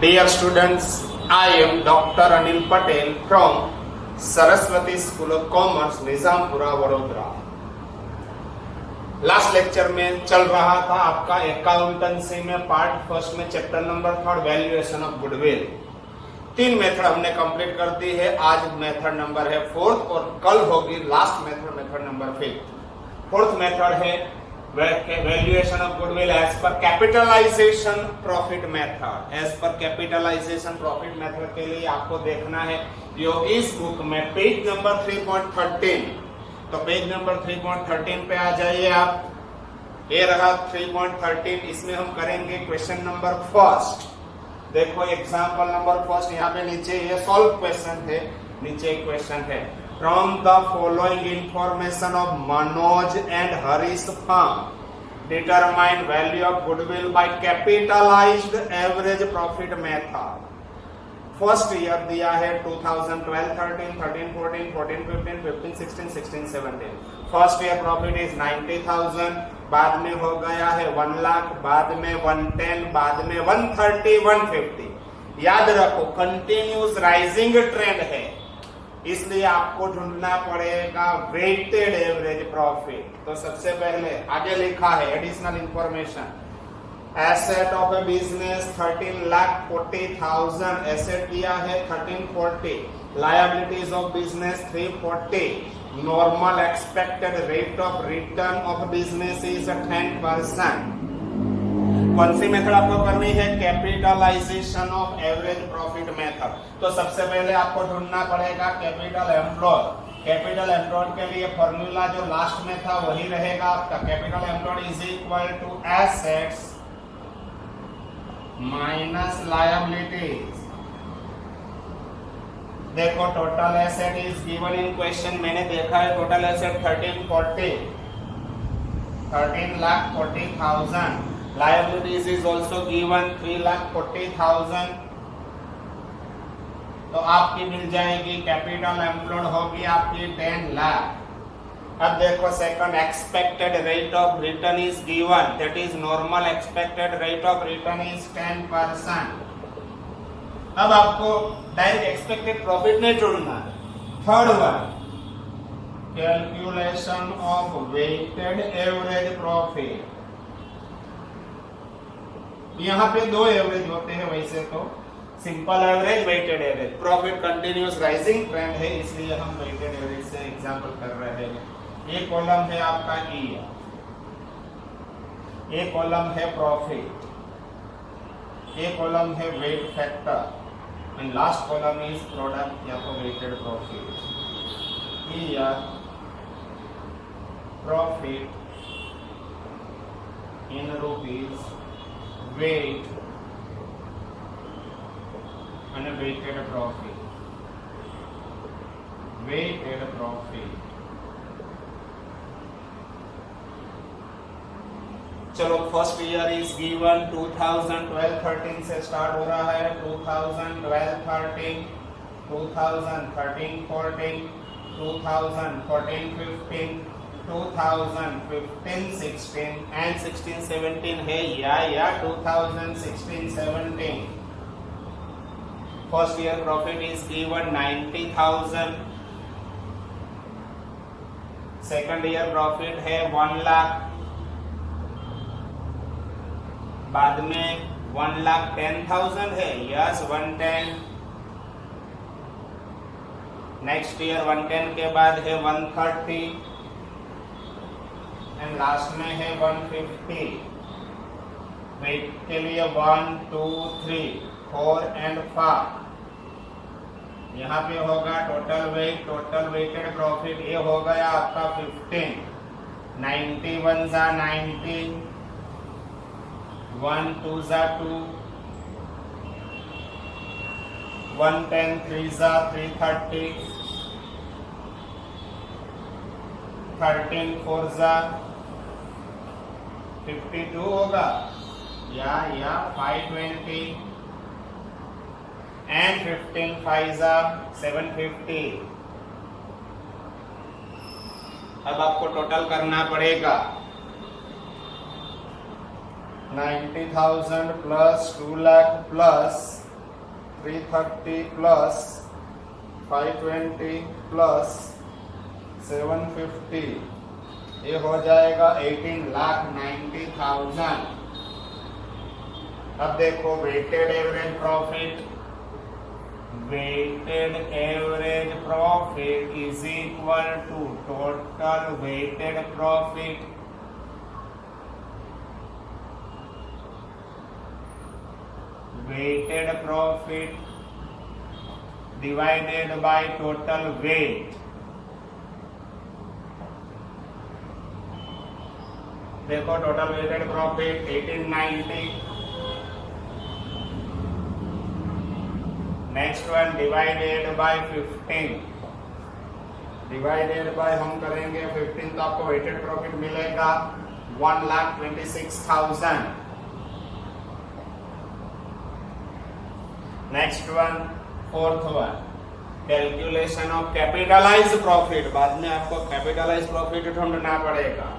Dear students, I am Dr. Anil Patel from Saraswati school of commerce Nizampura Vadodara. Last lecture में चल रहा था आपका अकाउंटेंसी में पार्ट फर्स्ट में chapter number 3 valuation of goodwill. 3 method हमने कंप्लीट कर दी है। आज मेथड नंबर है 4th और कल होगी last method number 5th। 4th method है valuation of goodwill as per capitalisation profit method. As per capitalisation profit method के लिए आपको देखना है योगीज बुक में पेज नंबर 3.13। तो पेज नंबर 3.13 पे आ जाइए आप। ये रहा 3.13। इसमें हम करेंगे क्वेश्चन नंबर फर्स्ट। देखो एग्जांपल नंबर फर्स्ट, यहाँ पे नीचे ये सॉल्व क्वेश्चन है। नीचे एक क्वेश्चन है, from the following information of Manoj and Harish firm determine value of goodwill by capitalised average profit method. First year दिया है 2012, 13, 13, 14, 14, 15, 15, 16, 16, 17। फर्स्ट ईयर प्रॉफिट इज 90,000, बाद में हो गया है 1 लाख, बाद में 110, बाद में 130, 150। याद रखो कंटिन्यूस राइजिंग ट्रेंड है, इसलिए आपको ढूंढना पड़ेगा वेटेड एवरेज प्रॉफिट। तो सबसे पहले आगे लिखा है additional information, asset of a business 13,40,000 asset दिया है 1340, liabilities of business 340, normal expected rate of return of business is 10%। कौन सी मेथड आपको करनी है? Capitalisation of average profit method. तो सबसे पहले आपको ढूंढना पड़ेगा कैपिटल एम्प्लॉयड। कैपिटल एम्प्लॉयड के लिए फॉर्मूला जो लास्ट में था वही रहेगा आपका। Capital employed is equal to assets minus liabilities. देखो total asset is given in question, मैंने देखा है total asset 13,40,000। Liabilities is also given 3,40,000। तो आपकी मिल जाएगी कैपिटल एम्प्लॉयड होगी आपकी 10 लाख। अब देखो second, expected rate of return is given, that is normal expected rate of return is 10%। अब आपको डायरेक्ट एक्सपेक्टेड प्रॉफिट नहीं ढूंढना। Third one, calculation of weighted average profit. यहाँ पे 2 एवरेज होते हैं वैसे तो, simple average, weighted average. Profit continuous rising trend है, इसलिए हम वेटेड एवरेज से एग्जांपल कर रहे हैं। ये कॉलम है आपका ई, ये कॉलम है प्रॉफिट, ये कॉलम है weight factor and last column is product या तो वेटेड प्रॉफिट। या profit in rupees, weight and weighted profit, weighted profit। चलो फर्स्ट ईयर इज गिवन 2012-13 से स्टार्ट हो रहा है, 2012-13, 2013-14, 2014-15, 2015-16 and 16-17 है या 2016-17। First year profit is given 90,000। Second year profit है 1 लाख, बाद में 1,10,000 है, यस 110। नेक्स्ट ईयर 110 के बाद है 130 एंड लास्ट में है 150। वेट के लिए 1, 2, 3, 4 एंड 5। यहाँ पे होगा total weight, total weighted profit ये हो गया आपका 15। 91 जा 90, 1 2 जा 2, 110 3 जा 330, 13 4 जा 52 होगा या 520 एंड 15 5 जा 750। अब आपको टोटल करना पड़ेगा 90,000 plus 2 lakh plus 330 plus 520 plus 750, ये हो जाएगा 18,90,000। अब देखो weighted average profit, weighted average profit is equal to total weighted profit divided by total weight. देखो total weighted profit 1890, next one divided by 15, divided by हम करेंगे 15 तो आपको वेटेड प्रॉफिट मिलेगा 1,26,000। Next one fourth one, calculation of capitalised profit. बाद में आपको capitalised profit ढूंढना पड़ेगा।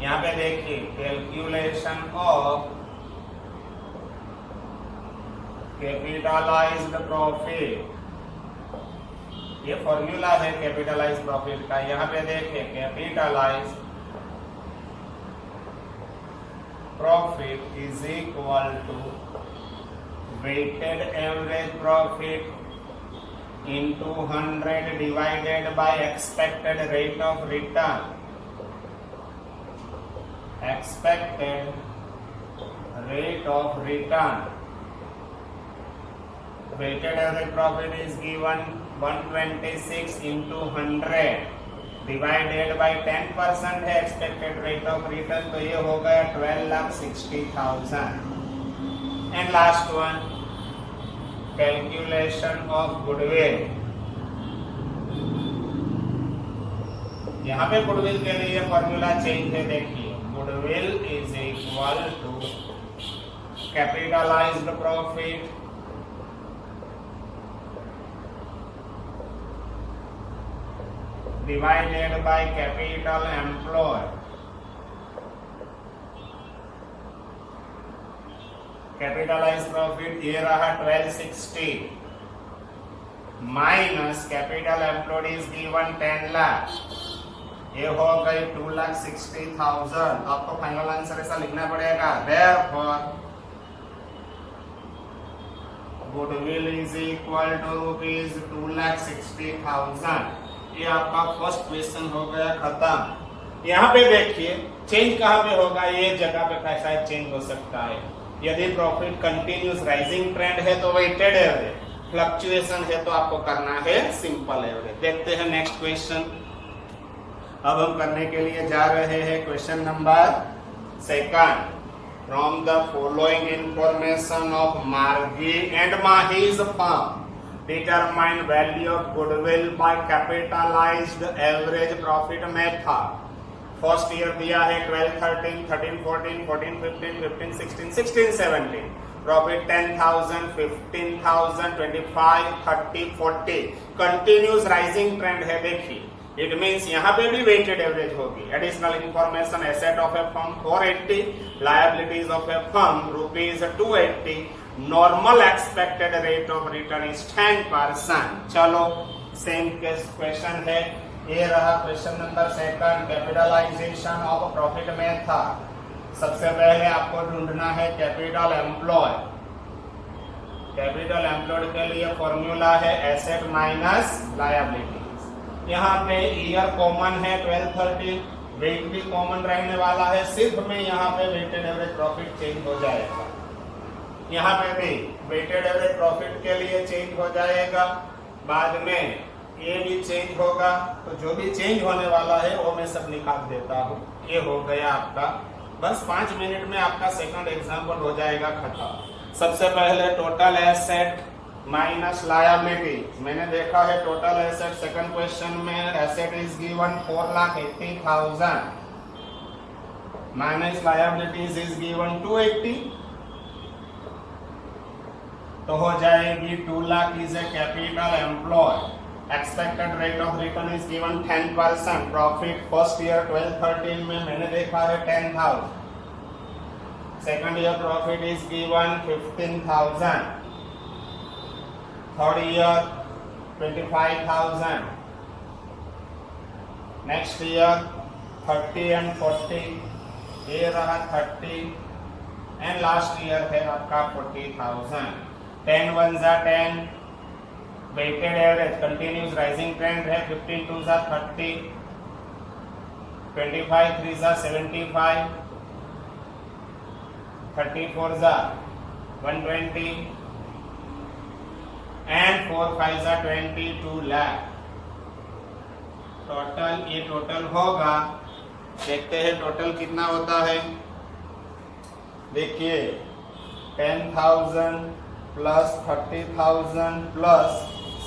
यहाँ पे देखिए कैलकुलेशन ऑफ कैपिटलाइज्ड प्रॉफिट, ये फॉर्मूला है कैपिटलाइज्ड प्रॉफिट का। यहाँ पे देखिए capitalised profit is equal to weighted average profit into 100 divided by expected rate of return. Expected rate of return. Weighted average profit is given 126 into 100 divided by 10% है expected rate of return, तो ये हो गया 12,60,000। And last one, calculation of goodwill। यहाँ पे goodwill के लिए formula change है। देखिए goodwill is equal to capitalised profit divided by capital employ. Capitalise profit ये रहा 1260 minus capital employed is given 10 lakh, ये हो गई 2,60,000। आपको फाइनल आंसर ऐसा लिखना पड़ेगा, therefore goodwill is equal to rupees 2,60,000। ये आपका फर्स्ट क्वेश्चन हो गया खत्म। यहाँ पे देखिए चेंज कहाँ पे होगा, ये जगह पे कैसा चेंज हो सकता है। यदि प्रॉफिट कंटिन्यूस राइजिंग ट्रेंड है तो वेटेड एवरेज, फ्लक्चुएशन है तो आपको करना है सिंपल एवरेज। देखते हैं नेक्स्ट क्वेश्चन। अब हम करने के लिए जा रहे हैं question number 2। From the following information of Margi and Mahi's firm determine value of goodwill by capitalised average profit method. First year दिया है 12, 13, 13, 14, 14, 15, 15, 16, 16, 17। प्रॉफिट 10,000, 15,000, 25, 30, 40। कंटिन्यूस राइजिंग ट्रेंड है। देखिए इट मींस यहाँ पे भी वेटेड एवरेज होगी। Additional information, asset of a firm 480, liabilities of a firm rupees 280, normal expected rate of return is 10%। चलो same question है, ये रहा question number 2, capitalisation of profit method. सबसे पहले आपको ढूंढना है कैपिटल एम्प्लॉय। कैपिटल एम्प्लॉयड के लिए फॉर्मूला है एसेट माइनस लायबिलिटीज। यहाँ पे ईयर कॉमन है 12, 13, वेट भी कॉमन रहने वाला है, सिर्फ में यहाँ पे वेटेड एवरेज प्रॉफिट चेंज हो जाएगा। यहाँ पे भी वेटेड एवरेज प्रॉफिट के लिए चेंज हो जाएगा, बाद में ये भी चेंज होगा। तो जो भी चेंज होने वाला है वो मैं सब निकाल देता हूँ। ये हो गया आपका, बस 5 मिनट में आपका सेकंड एग्जाम्पल हो जाएगा खत्म। सबसे पहले टोटल एसेट माइनस लायबिलिटी। मैंने देखा है टोटल एसेट सेकंड क्वेश्चन में asset is given 4,80,000 minus liabilities is given 280, तो हो जाएगी 2 lakh is a capital employ. Expected rate of return is given 10%। Profit first year 12, 13 में मैंने देखा है 10,000। Second year profit is given 15,000। Third year 25,000, next year 30 and 40, ये रहा 30 एंड लास्ट ईयर है आपका 40,000। 10 1 जा 10, weighted average continuous rising trend है। 15 2 जा 30, 25 3 जा 75, 34 जा 120 एंड 4 5 जा 22 लाख। टोटल ये टोटल होगा, देखते हैं टोटल कितना होता है। देखिए 10,000 plus 30,000 plus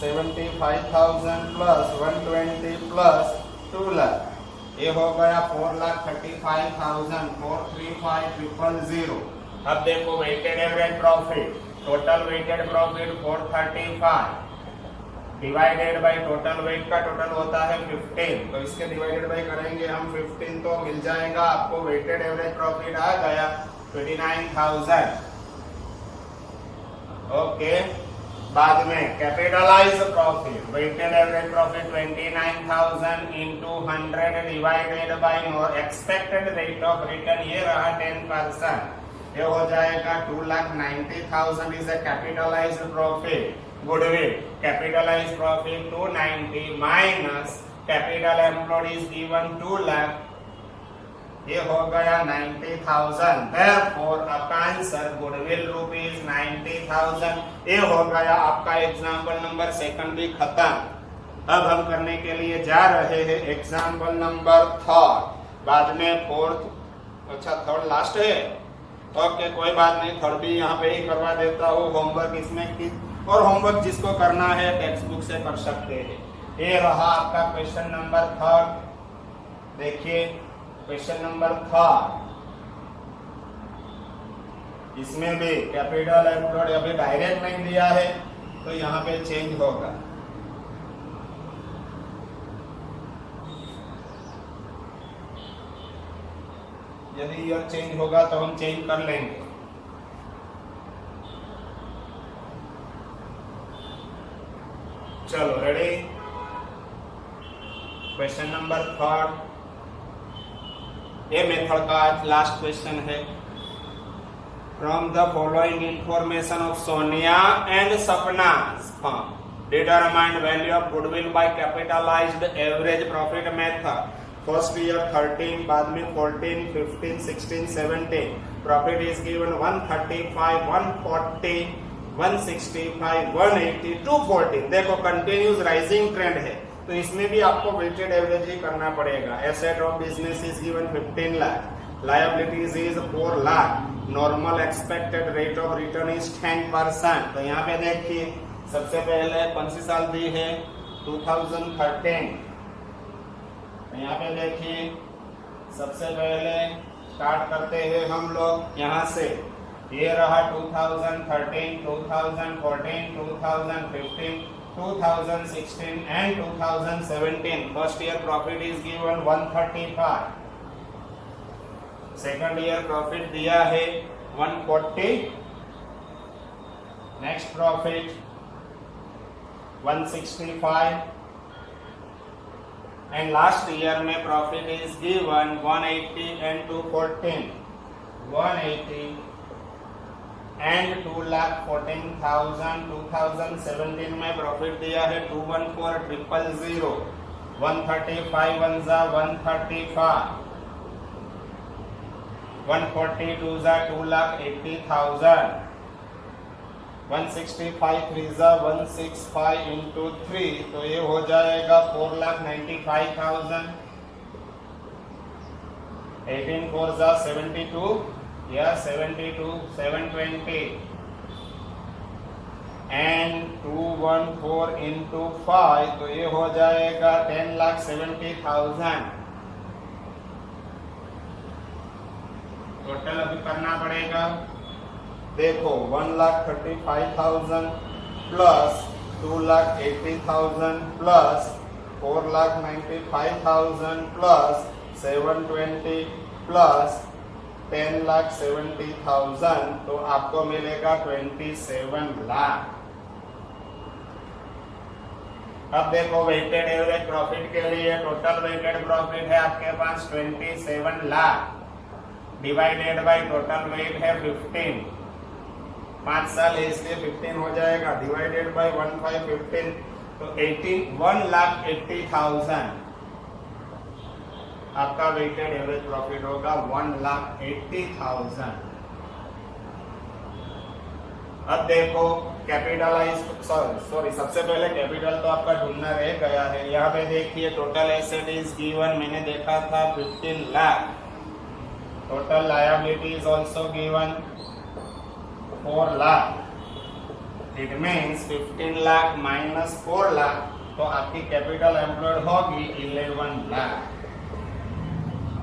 75,000 plus 120 plus 2 lakh, ये हो गया 4,35,000, 435,000। अब देखो weighted average profit, total weighted profit 435 divided by total weight का टोटल होता है 15, तो इसके डिवाइडेड बाय करेंगे हम 15 तो मिल जाएगा आपको वेटेड एवरेज प्रॉफिट आ गया 29,000। ओके, बाद में capitalise profit, weighted average profit 29,000 into 100 divided by expected rate of return, ये रहा 10%, ये हो जाएगा 2,90,000 is a capitalise profit. Goodwill capitalise profit 290 minus capital employed is given 2 lakh, ये हो गया 90,000। देयरफॉर आपका आंसर गुडविल रुपीज 90,000। ये हो गया आपका एग्जाम्पल नंबर सेकंड भी खत्म। अब हम करने के लिए जा रहे हैं एग्जाम्पल नंबर थर्ड, बाद में फोर्थ। अच्छा थर्ड लास्ट है, ओके कोई बात नहीं, थर्ड भी यहाँ पे ही करवा देता हूँ। होमवर्क इसमें की और होमवर्क जिसको करना है टेक्स्ट बुक से कर सकते हैं। ये रहा आपका क्वेश्चन नंबर थर्ड। देखिए क्वेश्चन नंबर थर्ड, इसमें भी कैपिटल एम्प्लॉयड अभी डायरेक्ट नहीं दिया है तो यहाँ पे चेंज होगा। यदि यह चेंज होगा तो हम चेंज कर लेंगे। चलो रेडी, क्वेश्चन नंबर थर्ड, ये मेथड का आज लास्ट क्वेश्चन है। From the following information of Sonia and Sapna's firm, determine value of goodwill by capitalized average profit method। First year 13, बाद में 14, 15, 16, 17, प्रॉफिट इज गिवन 135, 140, 165, 180, 240। देखो कंटिन्यूस राइजिंग ट्रेंड है तो इसमें भी आपको वेटेड एवरेज ही करना पड़ेगा। Asset of business is given 15 lakh, liabilities is 4 lakh, normal expected rate of return is 10%। तो यहाँ पे देखिए सबसे पहले कौन सी साल दी है 2013। यहाँ पे देखिए सबसे पहले स्टार्ट करते हैं हम लोग यहाँ से, ये रहा 2013, 2014, 2015, 2016 and 2017। First year profit is given 135, second year profit दिया है 140, next profit 165 and last year में profit is given 180 and 214, 180 and 2,14,000। 2017 में प्रॉफिट दिया है 214,000, 135 1 जा 135, 142 जा 2,80,000, 165 3 जा 165 इंटू 3, तो ये हो जाएगा 4,95,000, 18 4 जा 72 या 72, 720 एंड 214 इंटू 5, तो ये हो जाएगा 10,70,000। टोटल अभी करना पड़ेगा। देखो 1,35,000 प्लस 2,80,000 प्लस 4,95,000 प्लस 720 प्लस 10,70,000, तो आपको मिलेगा 27 लाख। अब देखो वेटेड एवरेज प्रॉफिट के लिए टोटल वेटेड प्रॉफिट है आपके पास 27 lakh divided by total wait है 15, 5 साल है इसलिए 15 हो जाएगा, डिवाइडेड बाय 1515 तो 1,80,000 आपका वेटेड एवरेज प्रॉफिट होगा 1,80,000। अब देखो कैपिटलाइज सॉरी सबसे पहले कैपिटल तो आपका ढूंढना रह गया है। यहाँ पे देखिए टोटल एसेट इज गिवन, मैंने देखा था 15 lakh, total liability is also given 4 lakh, it means 15 lakh minus 4 lakh तो आपकी कैपिटल एम्प्लॉयड होगी 11 lakh.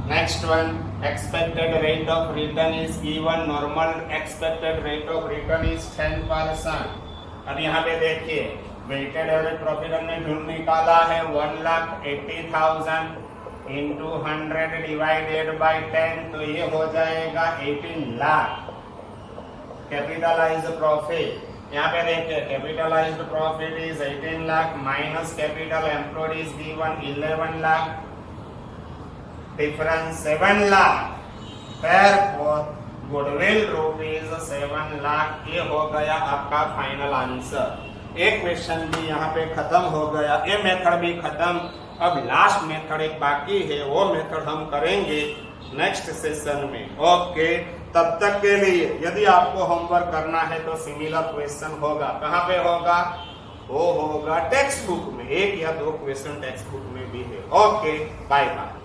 Next one, expected rate of return is given, normal expected rate of return is 10%। अब यहाँ पे देखिए वेटेड एवरेज प्रॉफिट हमने ढूंढ निकाला है 1,80,000 इंटू 100 डिवाइडेड बाय 10 तो ये हो जाएगा 18 लाख। कैपिटलाइज्ड प्रॉफिट यहाँ पे देखिए capitalised profit is 18 lakh minus capital employed is given 11 lakh, difference 7 lakh, therefore goodwill rupees 7 lakh. ये हो गया आपका फाइनल आंसर। एक क्वेश्चन भी यहाँ पे खत्म हो गया, ये मेथड भी खत्म। अब लास्ट मेथड एक बाकी है, वो मेथड हम करेंगे नेक्स्ट सेशन में। ओके, तब तक के लिए यदि आपको होमवर्क करना है तो सिमिलर क्वेश्चन होगा, कहाँ पे होगा, वो होगा टेक्स्ट बुक में, 1 या 2 क्वेश्चन टेक्स्ट बुक में भी है। Okay, bye bye.